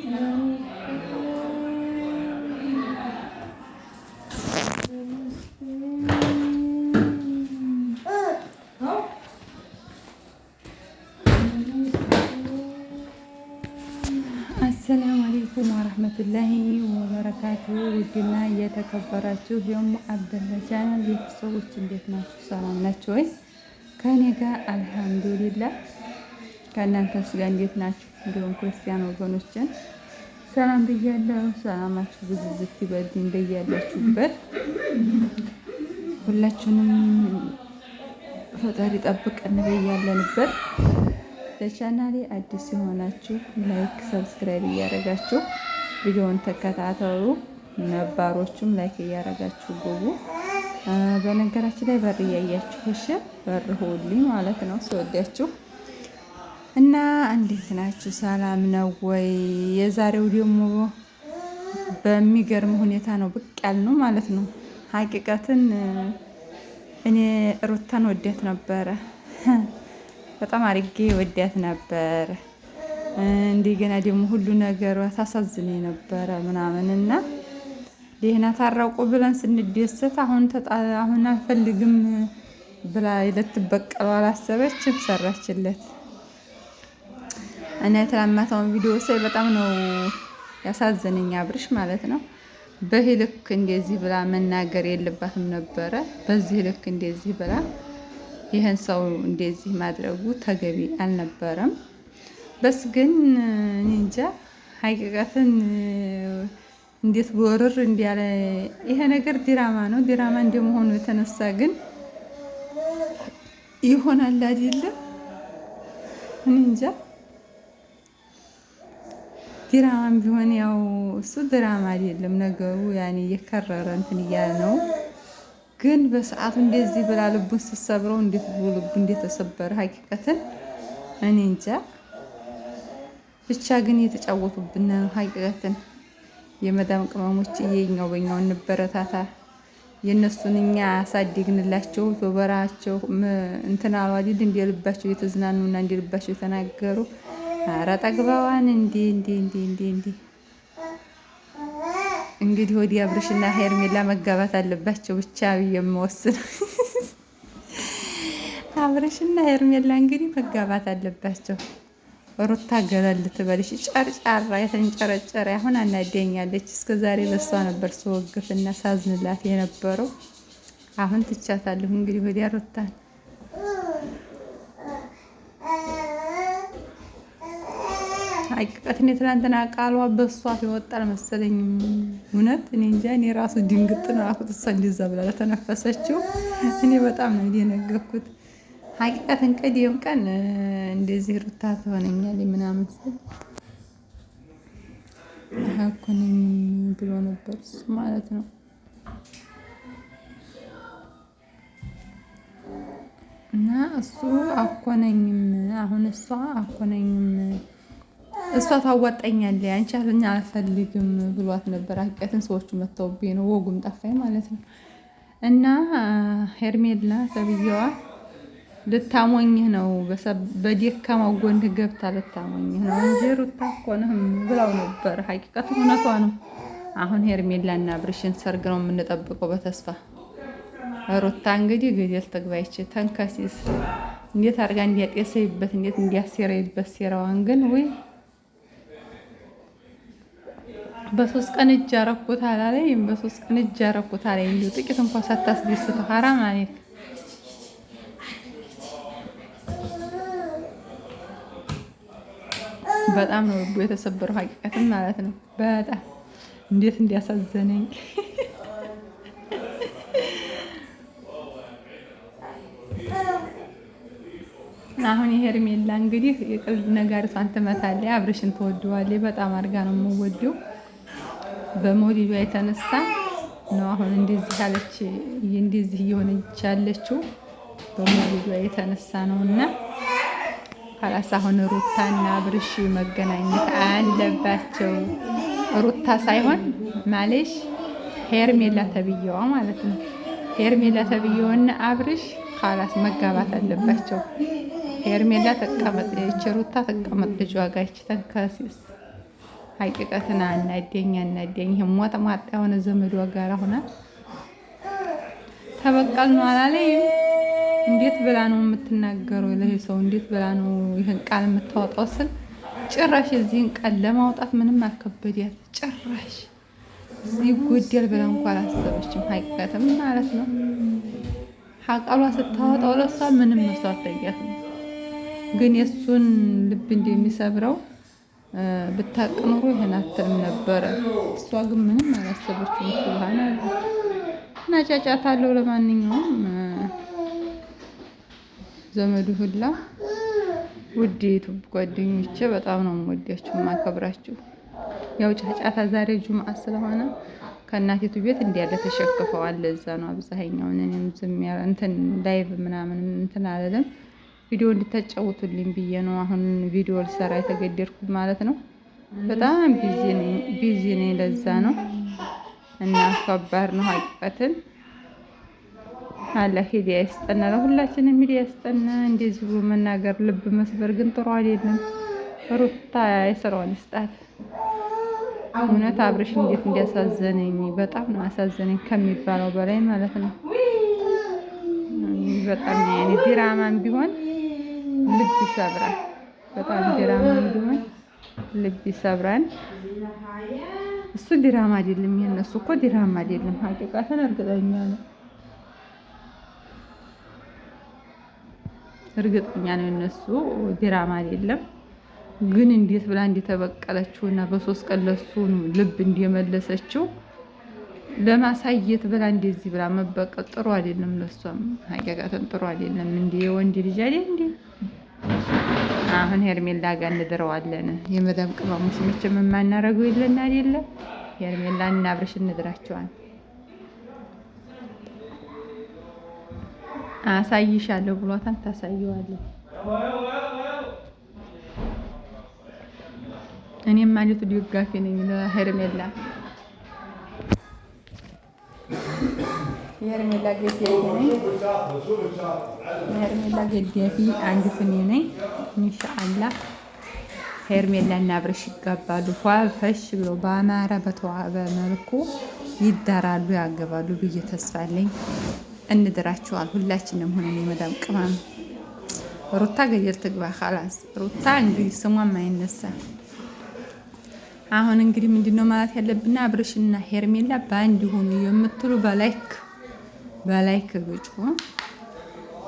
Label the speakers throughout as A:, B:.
A: አሰላሙ አለይኩም ወረህመቱላሂ ወበረካቱ። ውድና እየተከበራችሁ የሙ አብደላ ቻናል ቤተሰቦች እንዴት ናችሁ? ሰላም ናችሁ ወይ? ከእኔ ጋር አልሐምዱሊላህ። ከእናንተስ ጋር እንዴት ናችሁ? እንዲሁም ክርስቲያን ወገኖችን ሰላም ብያለሁ። ሰላማችሁ ብዝዝት ይበልኝ በያላችሁበት። ሁላችሁንም ፈጣሪ ጠብቀን በያለንበት። ለቻናሌ አዲስ የሆናችሁ ላይክ ሰብስክራይብ እያደረጋችሁ ቪዲዮውን ተከታተሉ። ነባሮቹም ላይክ እያደረጋችሁ ግቡ። በነገራችን ላይ በር እያያችሁ እሺ፣ በር ሁሉኝ ማለት ነው ስወዳችሁ እና እንዴት ናችሁ? ሰላም ነው ወይ? የዛሬው ደግሞ በሚገርም ሁኔታ ነው ብቅ ያልነው ማለት ነው። ሀቂቀትን እኔ ሩታን ወዳት ነበረ በጣም አድርጌ ወዳት ነበር። እንደገና ደግሞ ሁሉ ነገሯ ታሳዝነኝ ነበረ ምናምንና ደህና ታረቁ ብለን ስንደሰት አሁን አልፈልግም ብላ ልትበቀለው አላሰበችም፣ ሰራችለት። እና የተላማታውን ቪዲዮ ሳይ በጣም ነው ያሳዘነኝ አብርሽ ማለት ነው። በዚህ ልክ እንደዚህ ብላ መናገር የለባትም ነበረ። በዚህ ልክ እንደዚህ ብላ ይህን ሰው እንደዚህ ማድረጉ ተገቢ አልነበረም። በስ ግን እኔ እንጃ ሀቂቀትን እንዴት ወርር እንዲያለ ይሄ ነገር ዲራማ ነው። ዲራማ እንደመሆኑ የተነሳ ግን ይሆናል አይደለም። እኔ እንጃ ዲራማም ቢሆን ያው እሱ ድራማ አይደለም ነገሩ፣ ያኔ እየከረረ እንትን እያለ ነው። ግን በሰዓቱ እንደዚህ ብላ ልቡን ስትሰብረው እንዴት ልቡ እንደተሰበረ ሀቂቀትን እኔ እንጃ። ብቻ ግን የተጫወቱብን ነው ሀቂቀትን። የመዳም ቅመሞች የኛው በኛው እንበረታታ። የነሱን እኛ ያሳድግንላቸው ተበራቸው እንትን አሉ አይደል? እንደ ልባቸው የተዝናኑና እንደ ልባቸው የተናገሩ ኧረ ጠግባዋን እንዴ እንግዲህ ወዲያ አብርሽና ሄርሜላ መጋባት አለባቸው ብቻ ብዬ የምወስን አብርሽና ሄርሜላ እንግዲህ መጋባት አለባቸው። ሩታ ገለል ትበልሽ ጨርጫራ የተንጨረጨረ አሁን አናደኛለች። እስከዛሬ በሷ ነበር ስወግፍና ሳዝንላት የነበረው። አሁን ትቻታለሁ እንግዲህ ወዲያ ሩታን ሀቂቀትን የትናንትና ቃሏ በሷ ይወጣል መሰለኝ። እውነት እኔ እንጃ። እኔ ራሱ ድንግጥ ነው አልኩት እሷ እንደዛ ብላ ለተነፈሰችው እኔ በጣም ነው የደነገኩት። ሀቂቀትን ቀዲም ቀን እንደዚህ ሩታ ትሆነኛለች ምናምን ስል አኮነኝ ብሎ ነበር እሱ ማለት ነው። እና እሱ አኮነኝም አሁን እሷ አኮነኝም እሷ ታዋጣኛለች አንቺ አልፈልግም ብሏት ነበር። ሀቂቀትን ሰዎቹ መተውብኝ ነው ወጉም ጠፋኝ ማለት ነው። እና ሄርሜላ ተብዬዋ ልታሞኝህ ነው፣ በደካማው ጎንህ ገብታ ልታሞኝህ ነው እንጂ ሩታ እኮ ነህም ብላው ነበር። ሀቂቀቱ እውነቷ ነው። አሁን ሄርሜላና አብርሽን ሰርግ ነው የምንጠብቀው በተስፋ። ሩታ እንግዲህ ገደል ትግባይች ተንከሲስ እንዴት አድርጋ እንዲያጤሰይበት እንዴት እንዲያሴረይበት ሴራዋን ግን ወይ በሶስት ቀን እጅ አረኩት አላለኝም። በሶስት ቀን እጅ አረኩት አላለኝ። እንዴ ጥቂት እንኳን ሳታስደስተው ሐራም አለኝ። በጣም ነው ልቡ የተሰበረው ሀቂቀትን ማለት ነው። በጣም እንዴት እንዲያሳዘነኝ አሁን የሄርሜላ እንግዲህ የቀልድ ነጋሪቷን ትመታለች። አብርሽን ትወደዋለች በጣም አድርጋ ነው የምወደው። በሞዲቷ የተነሳ ነው አሁን እንደዚህ አለች እንደዚህ እየሆነች ያለችው በሞዲቷ የተነሳ ነውና ካላስ አሁን ሩታና አብርሽ መገናኘት አለባቸው። ሩታ ሳይሆን ማለሽ ሄርሜላ ተብዬዋ ማለት ነው። ሄርሜላ ተብዬውና አብርሽ ካላስ መጋባት አለባቸው። ሄርሜላ ተቀመጥ፣ ሩታ ተቀመጥ ልጇ ጋር ተንከሲስ ሀቂቀትን አናደኝ። ይሄ ሟጣ የሆነ ዘመዷ ጋር ሆና ተበቀል ነው አላለኝም። እንዴት ብላ ነው የምትናገረው? ለይሄ ሰው እንዴት ብላ ነው ይሄን ቃል የምታወጣው? ስል ጭራሽ እዚህን ቃል ለማውጣት ምንም አከበዳት። ጭራሽ እዚህ ጎደል ብላ እንኳን አላሰበችም። ሀቂቀትም ማለት ነው ሀቃሏ ስታወጣው ለሷ ምንም መስዋዕት ታያት። ግን የሱን ልብ እንደሚሰብረው ብታውቅ ኖሮ ይሄን አትልም ነበረ። እሷ ግን ምንም አላሰበችም። ሱብሃንአላህ እና ጫጫታለሁ። ለማንኛውም ዘመዱ ሁላ ውድ ዩቲዩብ ጓደኞቼ በጣም ነው የምወዳችሁ የማከብራችሁ። ያው ጫጫታ ዛሬ ጁምዓ ስለሆነ ከእናቲቱ ቤት እንዲያለ ተሸክፈዋል። ለዛ ነው አብዛኛው እኔም ዝም ያለ እንትን ላይቭ ምናምን እንትን አለለም። ቪዲዮ እንድታጫውቱልኝ ብዬ ነው አሁን ቪዲዮ ልሰራ የተገደድኩት ማለት ነው። በጣም ቢዚ ነኝ ለዛ ነው። እና ከባድ ነው ሀቂቀትን። አላህ ሂዳያ ይስጠና፣ ለሁላችንም ሂዳያ ይስጠና። እንደዚህ ብሎ መናገር ልብ መስበር ግን ጥሩ አይደለም። ሩታ የስራዋን ይስጣት። እውነት አብርሽ እንዴት እንዲያሳዘነኝ በጣም ነው ያሳዘነኝ ከሚባለው በላይ ማለት ነው። በጣም ያኔ ዲራማም ቢሆን ልብ ይሰብራል። በጣም ዲራማም ቢሆን ልብ ይሰብራል። እሱ ዲራማ አይደለም፣ የነሱ እኮ ዲራማ አይደለም። ሀቂቃተን እርግጠኛ ነው የነሱ ዲራማ አይደለም። ግን እንዴት ብላ እንደተበቀለችውና በሶስት ቀን ለሱ ልብ እንደመለሰችው ለማሳየት ብላ እንደዚህ ብላ መበቀል ጥሩ አይደለም። ለሷም ሀቂቃተን ጥሩ አይደለም። እንዴ ወንድ ልጅ አይደል እንዴ? አሁን ሄርሜላ ጋር እንድረዋለን። የመዳም ቅመሞች መቼም የማናረገው የለና አይደለ? ሄርሜላ እና አብርሽ እንድራቸዋል። አሳይሻለሁ ብሏታል። ታሳየዋለሁ። እኔም ማለት ደጋፊ ነኝ ለሄርሜላ። የሄርሜላ ገዳፊ አንድ ፍኔ ነኝ። ኢንሻአላህ ሄርሜላ እና አብርሽ ይጋባሉ። ፈሽ ብሎ በአማረ በተዋበ መልኩ ይዳራሉ፣ ያገባሉ ብዬ ተስፋ አለኝ። እንድራቸዋል ሁላችንም ሆነን የመዳም ቅመም። ሩታ ገደል ትግባ خلاص። ሩታ እንግዲህ ስሟም አይነሳ። አሁን እንግዲህ ምንድነው ማለት ያለብና አብርሽና ሄርሜላ በአንድ ሆኑ የምትሉ በላይክ ግጩ።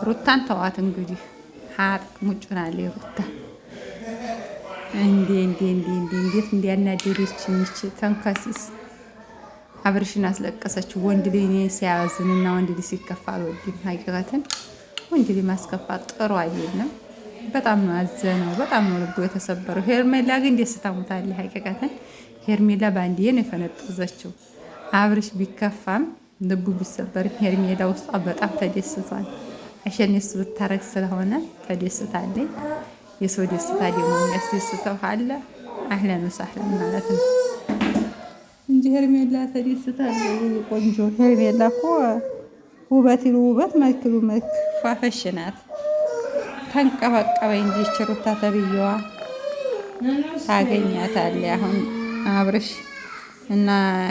A: ሩታን ተዋት እንግዲህ ሀጥ ሙጭናለ ሩታ እንዴት እንዲያናደደችኝ ተንከሲስ አብርሽን አስለቀሰችው። ወንድ ልጅ ሲያዝንና ወንድ ልጅ ሲከፋ አልወድም። ሀቂቀትን ወንድ ልጅ ማስከፋት ጥሩ አይደለም። በጣም ነው አዘነው፣ በጣም ነው ልቡ የተሰበረው። ሄርሜላ ግን ደስታ ሞታለች። ሀቂቀትን ሄርሜላ ባንዲዬ ነው የፈነጠዘችው። አብርሽ ቢከፋም ልቡ ቢሰበርም ሄርሜላ ውስጧ በጣም ተደስቷል። አሸን እሱ ብታረግ ስለሆነ ተደስታለች። የሰው ደስታ ደግሞ የሚያስደስተው አለ። አህለን ወሰህለን ማለት ነው እንጂ ሄርሜላ ተደስታለች። ቆንጆ ሄርሜላ እኮ ውበት መልክሉ መልክ ፋፈሽ ናት። ተንቀበቀበ እንጂ ችሩታ ተብዬዋ ታገኛታለህ። አሁን አብርሽ እና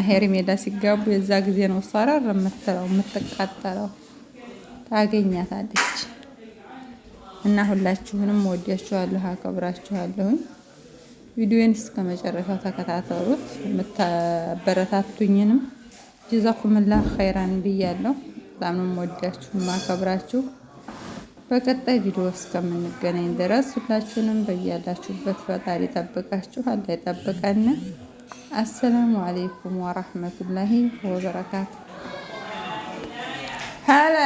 A: ሄርሜላ ሲጋቡ የዛ ጊዜ ነው ሰራር የምትቃጠለው። ታገኛታለች። እና ሁላችሁንም ወዲያችኋለሁ፣ አከብራችኋለሁ። ቪዲዮን እስከ መጨረሻው ተከታተሉት። የምታበረታቱኝንም ጀዛኩምላህ ኸይራን ብያለሁ። በጣም ነው ወዲያችሁ ማከብራችሁ። በቀጣይ ቪዲዮ እስከምንገናኝ ድረስ ሁላችሁንም በያላችሁበት ፈጣሪ ይጠብቃችሁ፣ አላህ ይጠብቀን። አሰላሙ አለይኩም ወራህመቱላሂ ወበረካቱ። ሀላ